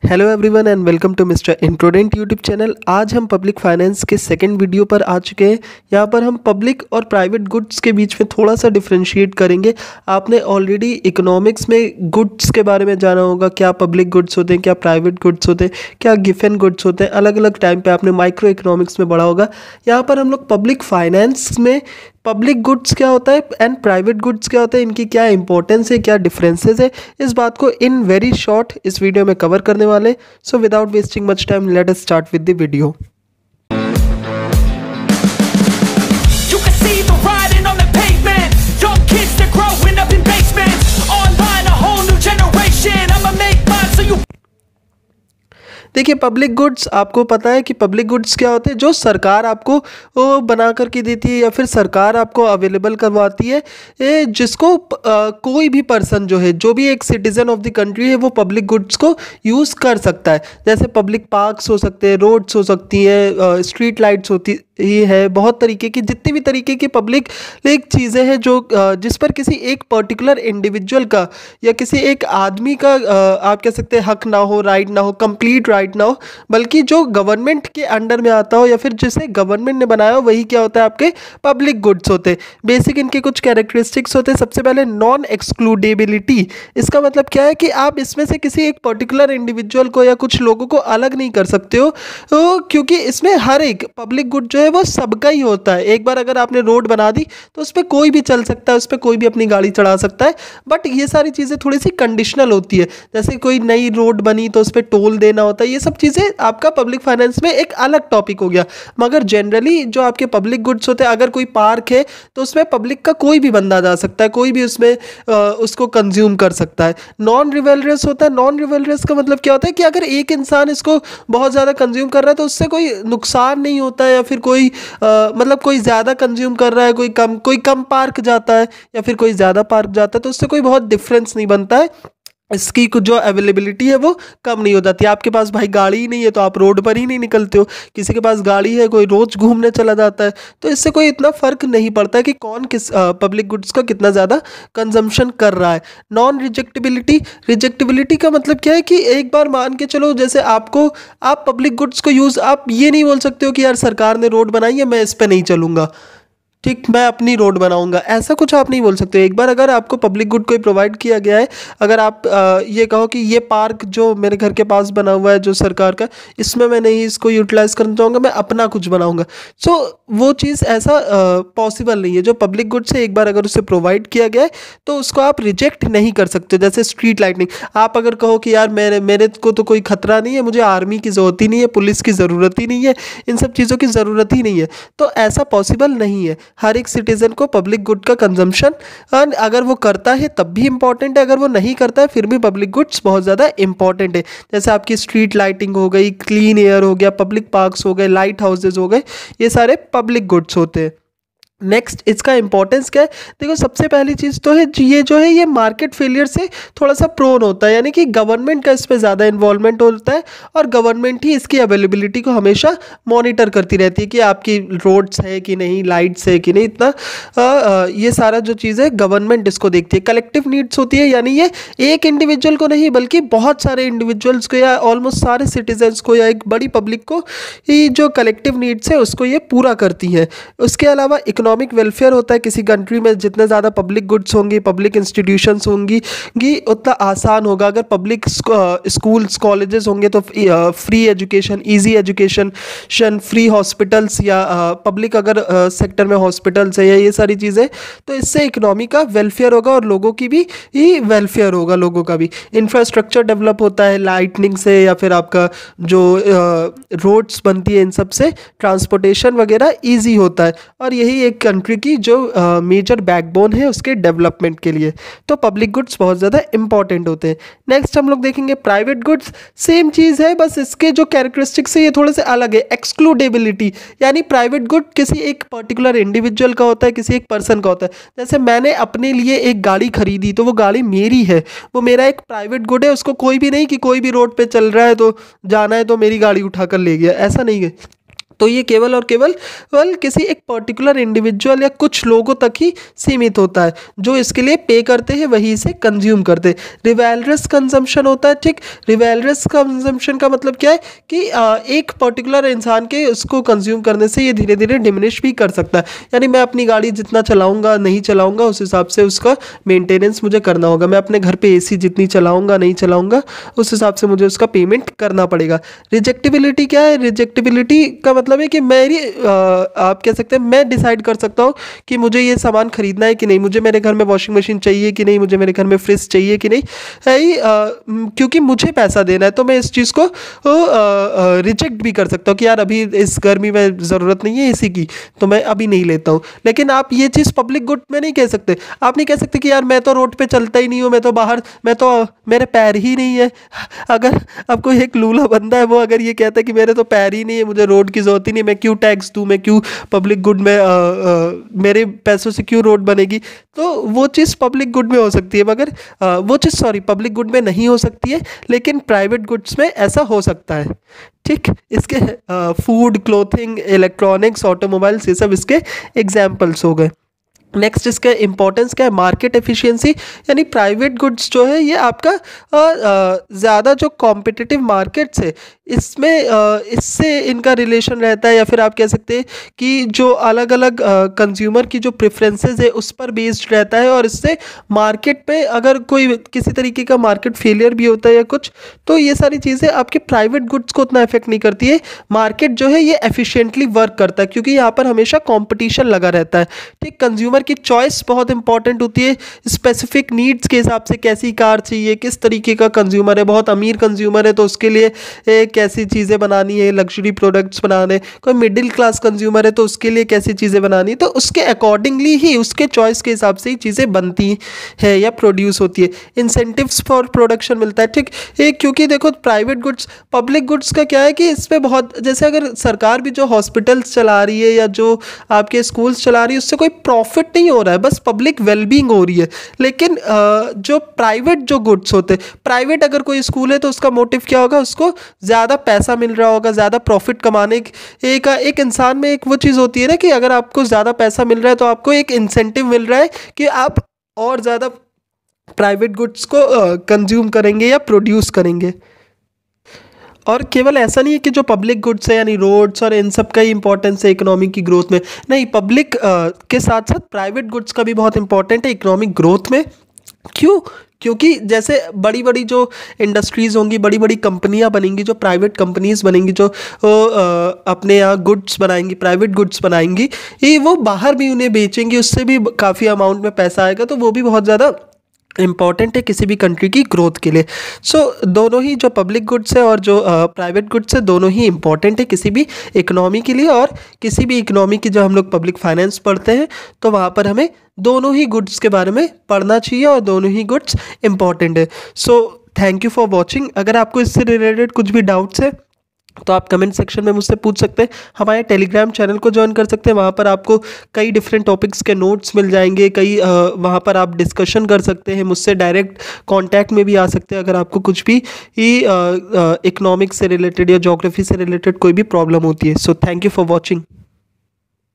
Hello everyone and welcome to mister introdent YouTube channel. आज हम public finance के second video पर आ चुके हैं। यहाँ पर हम पब्लिक और प्राइवेट गुड्स के बीच में थोड़ा सा डिफरेंशिएट करेंगे। आपने ऑलरेडी इकोनॉमिक्स में गुड्स के बारे में जाना होगा, क्या पब्लिक गुड्स होते हैं, क्या प्राइवेट गुड्स होते हैं, क्या गिवन गुड्स होते हैं। अलग अलग टाइम पे आपने माइक्रो इकोनॉमिक्स में पढ़ा होगा। यहाँ पर हम लोग पब्लिक फाइनेंस में पब्लिक गुड्स क्या होता है एंड प्राइवेट गुड्स क्या होता है, इनकी क्या इंपॉर्टेंस है, क्या डिफरेंसेस है, इस बात को इन वेरी शॉर्ट इस वीडियो में कवर करने वाले। So without wasting much time let us start with the video. देखिए, पब्लिक गुड्स आपको पता है कि पब्लिक गुड्स क्या होते हैं, जो सरकार आपको बना करके देती है या फिर सरकार आपको अवेलेबल करवाती है, जिसको कोई भी पर्सन जो है, जो भी एक सिटीजन ऑफ द कंट्री है, वो पब्लिक गुड्स को यूज़ कर सकता है। जैसे पब्लिक पार्क्स हो सकते हैं, रोड्स हो सकती हैं, स्ट्रीट लाइट्स होती ही है, बहुत तरीके की जितनी भी तरीके की पब्लिक चीज़ें हैं जो जिस पर किसी एक पर्टिकुलर इंडिविजुअल का या किसी एक आदमी का आप कह सकते हैं हक ना हो, राइट ना हो, कंप्लीट राइट ना हो, बल्कि जो गवर्नमेंट के अंडर में आता हो या फिर जिसे गवर्नमेंट ने बनाया हो, वही क्या होता है, आपके पब्लिक गुड्स होते हैं। बेसिक इनके कुछ कैरेक्टरिस्टिक्स होते हैं। सबसे पहले नॉन एक्सक्लूडेबिलिटी। इसका मतलब क्या है कि आप इसमें से किसी एक पर्टिकुलर इंडिविजुअल को या कुछ लोगों को अलग नहीं कर सकते हो, क्योंकि इसमें हर एक पब्लिक गुड जो है वो सबका ही होता है। एक बार अगर आपने रोड बना दी तो उस पर कोई भी चल सकता है, उस पर कोई भी अपनी गाड़ी चढ़ा सकता है। बट ये सारी चीज़ें थोड़ी सी कंडीशनल होती है। जैसे कोई नई रोड बनी तो उस पर टोल देना होता है। ये सब चीज़ें आपका पब्लिक फाइनेंस में एक अलग टॉपिक हो गया। मगर जनरली जो आपके पब्लिक गुड्स होते हैं, अगर कोई पार्क है तो उसमें पब्लिक का कोई भी बंदा जा सकता है, कोई भी उसमें उसको कंज्यूम कर सकता है। नॉन रिवेलरेस होता है। नॉन रिवेलरेस का मतलब क्या होता है कि अगर एक इंसान इसको बहुत ज़्यादा कंज्यूम कर रहा है तो उससे कोई नुकसान नहीं होता है, या फिर कोई मतलब कोई ज़्यादा कंज्यूम कर रहा है, कोई कम पार्क जाता है या फिर कोई ज़्यादा पार्क जाता है, तो उससे कोई बहुत डिफरेंस नहीं बनता है। इसकी कुछ जो अवेलेबिलिटी है वो कम नहीं हो जाती। आपके पास भाई गाड़ी ही नहीं है तो आप रोड पर ही नहीं निकलते हो, किसी के पास गाड़ी है, कोई रोज घूमने चला जाता है, तो इससे कोई इतना फर्क नहीं पड़ता है कि कौन किस पब्लिक गुड्स का कितना ज़्यादा कंजम्पशन कर रहा है। नॉन रिजेक्टिबिलिटी। रिजेक्टिबिलिटी का मतलब क्या है कि एक बार मान के चलो, जैसे आप पब्लिक गुड्स को यूज़, आप ये नहीं बोल सकते हो कि यार सरकार ने रोड बनाई है, मैं इस पर नहीं चलूँगा, ठीक, मैं अपनी रोड बनाऊंगा, ऐसा कुछ आप नहीं बोल सकते। एक बार अगर आपको पब्लिक गुड कोई प्रोवाइड किया गया है, अगर आप ये कहो कि ये पार्क जो मेरे घर के पास बना हुआ है जो सरकार का, इसमें मैं नहीं इसको यूटिलाइज करना चाहूँगा, मैं अपना कुछ बनाऊंगा, सो वो चीज़ ऐसा पॉसिबल नहीं है। जो पब्लिक गुड से एक बार अगर उसे प्रोवाइड किया गया है तो उसको आप रिजेक्ट नहीं कर सकते। जैसे स्ट्रीट लाइटिंग, आप अगर कहो कि यार मेरे को तो कोई खतरा नहीं है, मुझे आर्मी की ज़रूरत ही नहीं है, पुलिस की ज़रूरत ही नहीं है, इन सब चीज़ों की ज़रूरत ही नहीं है, तो ऐसा पॉसिबल नहीं है। हर एक सिटीजन को पब्लिक गुड का कंजम्पशन अगर वो करता है तब भी इंपॉर्टेंट है, अगर वो नहीं करता है फिर भी पब्लिक गुड्स बहुत ज़्यादा इंपॉर्टेंट है। जैसे आपकी स्ट्रीट लाइटिंग हो गई, क्लीन एयर हो गया, पब्लिक पार्क्स हो गए, लाइट हाउसेज हो गए, ये सारे पब्लिक गुड्स होते हैं। नेक्स्ट, इसका इंपॉर्टेंस क्या है? देखो, सबसे पहली चीज़ तो है ये जो है ये मार्केट फेलियर से थोड़ा सा प्रोन होता है, यानी कि गवर्नमेंट का इस पर ज़्यादा इन्वॉल्वमेंट होता है और गवर्नमेंट ही इसकी अवेलेबिलिटी को हमेशा मॉनिटर करती रहती है कि आपकी रोड्स है कि नहीं, लाइट्स है कि नहीं, इतना ये सारा जो चीज़ है गवर्नमेंट इसको देखती है। कलेक्टिव नीड्स होती है, यानी ये एक इंडिविजुअल को नहीं बल्कि बहुत सारे इंडिविजुअल्स को या ऑलमोस्ट सारे सिटीजन्स को या एक बड़ी पब्लिक को ये जो कलेक्टिव नीड्स है उसको ये पूरा करती है। उसके अलावा इकोनॉमिक वेलफेयर होता है। किसी कंट्री में जितने ज़्यादा पब्लिक गुड्स होंगी, पब्लिक इंस्टीट्यूशंस होंगी, उतना आसान होगा। अगर पब्लिक स्कूल्स कॉलेजेस होंगे तो free education, easy education, free hospitals, या पब्लिक अगर सेक्टर में हॉस्पिटल्स है या ये सारी चीज़ें, तो इससे इकोनॉमी का वेलफेयर होगा और लोगों की भी ही वेलफेयर होगा, लोगों का भी। इंफ्रास्ट्रक्चर डेवलप होता है लाइटनिंग से, या फिर आपका जो रोड्स बनती है, इन सब से ट्रांसपोर्टेशन वगैरह ईजी होता है, और यही एक कंट्री की जो मेजर बैकबोन है उसके डेवलपमेंट के लिए। तो पब्लिक गुड्स बहुत ज़्यादा इंपॉर्टेंट होते हैं। नेक्स्ट हम लोग देखेंगे प्राइवेट गुड्स। सेम चीज़ है, बस इसके जो कैरेक्टरिस्टिक्स है ये थोड़े से अलग है। एक्सक्लूडेबिलिटी, यानी प्राइवेट गुड किसी एक पर्टिकुलर इंडिविजुअल का होता है, किसी एक पर्सन का होता है। जैसे मैंने अपने लिए एक गाड़ी खरीदी तो वो गाड़ी मेरी है, वो मेरा एक प्राइवेट गुड है। उसको कोई भी नहीं कि कोई भी रोड पे चल रहा है तो जाना है तो मेरी गाड़ी उठाकर ले गया, ऐसा नहीं है। तो ये केवल और केवल किसी एक पर्टिकुलर इंडिविजुअल या कुछ लोगों तक ही सीमित होता है, जो इसके लिए पे करते हैं वही इसे कंज्यूम करते हैं। रिवैलरस कंजम्पशन होता है, ठीक। रिवैलरस कंजम्पशन का मतलब क्या है कि एक पर्टिकुलर इंसान के उसको कंज्यूम करने से ये धीरे धीरे डिमिनिश भी कर सकता है। यानी मैं अपनी गाड़ी जितना चलाऊंगा नहीं चलाऊंगा उस हिसाब से उसका मेंटेनेंस मुझे करना होगा। मैं अपने घर पे एसी जितनी चलाऊंगा नहीं चलाऊंगा उस हिसाब से मुझे उसका पेमेंट करना पड़ेगा। रिजेक्टिबिलिटी क्या है? रिजेक्टिबिलिटी का मतलब है कि मेरी आप कह सकते हैं मैं डिसाइड कर सकता हूँ कि मुझे ये सामान खरीदना है कि नहीं, मुझे मेरे घर में वॉशिंग मशीन चाहिए कि नहीं, मुझे मेरे घर में फ्रिज चाहिए कि नहीं है ही, क्योंकि मुझे पैसा देना है तो मैं इस चीज़ को रिजेक्ट भी कर सकता हूँ कि यार अभी इस गर्मी में ज़रूरत नहीं है एसी की तो मैं अभी नहीं लेता हूँ। लेकिन आप ये चीज़ पब्लिक गुड में नहीं कह सकते। आप नहीं कह सकते कि यार मैं तो रोड पे चलता ही नहीं हूँ, मैं तो बाहर, मैं तो मेरे पैर ही नहीं है। अगर आपको एक लूला बंदा है वो अगर ये कहता है कि मेरे तो पैर ही नहीं है, मुझे रोड की ज़रूरत ही नहीं, मैं क्यों टैक्स दूँ, मैं क्यों पब्लिक गुड में मेरे पैसों से क्यों रोड बनेगी, तो वो चीज़ पब्लिक गुड में हो सकती है मगर वो चीज़ पब्लिक गुड में नहीं हो सकती है, लेकिन प्राइवेट गुड्स में ऐसा हो सकता है, ठीक। इसके फूड, क्लोथिंग, इलेक्ट्रॉनिक्स, ऑटोमोबाइल्स ये सब इसके एग्जाम्पल्स हो गए। नेक्स्ट इसका इंपॉर्टेंस क्या है? मार्केट एफिशिएंसी, यानी प्राइवेट गुड्स जो है ये आपका ज़्यादा जो कॉम्पिटिटिव मार्केट्स है इसमें इससे इनका रिलेशन रहता है, या फिर आप कह सकते हैं कि जो अलग अलग कंज्यूमर की जो प्रेफरेंसेस है उस पर बेस्ड रहता है, और इससे मार्केट पे अगर कोई किसी तरीके का मार्केट फेलियर भी होता है या कुछ, तो ये सारी चीज़ें आपके प्राइवेट गुड्स को उतना इफेक्ट नहीं करती है। मार्केट जो है ये एफिशिएंटली वर्क करता है क्योंकि यहाँ पर हमेशा कॉम्पिटिशन लगा रहता है, ठीक। कंज्यूमर की चॉइस बहुत इंपॉर्टेंट होती है, स्पेसिफिक नीड्स के हिसाब से कैसी कार चाहिए, किस तरीके का कंज्यूमर है। बहुत अमीर कंज्यूमर है तो उसके लिए कैसी चीज़ें बनानी है, लग्जरी प्रोडक्ट्स बनाने, कोई मिडिल क्लास कंज्यूमर है तो उसके लिए कैसी चीज़ें बनानी है, तो उसके अकॉर्डिंगली ही उसके चॉइस के हिसाब से ही चीज़ें बनती है या प्रोड्यूस होती है। इंसेंटिव्स फॉर प्रोडक्शन मिलता है, ठीक। क्योंकि देखो प्राइवेट गुड्स, पब्लिक गुड्स का क्या है कि इस पर बहुत, जैसे अगर सरकार भी जो हॉस्पिटल्स चला रही है या जो आपके स्कूल्स चला रही है उससे कोई प्रॉफिट नहीं हो रहा है, बस पब्लिक वेलबींग हो रही है। लेकिन जो प्राइवेट जो गुड्स होते हैं, प्राइवेट अगर कोई स्कूल है तो उसका मोटिव क्या होगा? उसको ज़्यादा पैसा मिल रहा होगा, ज़्यादा प्रॉफिट कमाने एक इंसान में एक वो चीज़ होती है ना कि अगर आपको ज़्यादा पैसा मिल रहा है तो आपको एक इंसेंटिव मिल रहा है कि आप और ज़्यादा प्राइवेट गुड्स को कंज्यूम करेंगे या प्रोड्यूस करेंगे। और केवल ऐसा नहीं है कि जो पब्लिक गुड्स है यानी रोड्स और इन सब का ही इंपॉर्टेंस है इकोनॉमी की ग्रोथ में, नहीं, पब्लिक के साथ साथ प्राइवेट गुड्स का भी बहुत इंपॉर्टेंट है इकोनॉमिक ग्रोथ में। क्यों? क्योंकि जैसे बड़ी बड़ी जो इंडस्ट्रीज़ होंगी, बड़ी बड़ी कंपनियां बनेंगी, जो प्राइवेट कंपनीज बनेंगी, जो अपने यहाँ गुड्स बनाएंगी, प्राइवेट गुड्स बनाएंगी, ये वो बाहर भी उन्हें बेचेंगी, उससे भी काफ़ी अमाउंट में पैसा आएगा, तो वो भी बहुत ज़्यादा इम्पॉर्टेंट है किसी भी कंट्री की ग्रोथ के लिए। सो दोनों ही जो पब्लिक गुड्स है और जो प्राइवेट गुड्स है दोनों ही इम्पॉर्टेंट है किसी भी इकोनॉमी के लिए। और किसी भी इकोनॉमी की जब हम लोग पब्लिक फाइनेंस पढ़ते हैं तो वहाँ पर हमें दोनों ही गुड्स के बारे में पढ़ना चाहिए और दोनों ही गुड्स इम्पॉर्टेंट है। So thank you for watching. अगर आपको इससे रिलेटेड कुछ भी डाउट्स है तो आप कमेंट सेक्शन में मुझसे पूछ सकते हैं। हमारे टेलीग्राम चैनल को ज्वाइन कर सकते हैं, वहाँ पर आपको कई डिफरेंट टॉपिक्स के नोट्स मिल जाएंगे, कई वहाँ पर आप डिस्कशन कर सकते हैं, मुझसे डायरेक्ट कांटेक्ट में भी आ सकते हैं अगर आपको कुछ भी इकोनॉमिक्स से रिलेटेड या ज्योग्राफी से रिलेटेड कोई भी प्रॉब्लम होती है। So thank you for watching.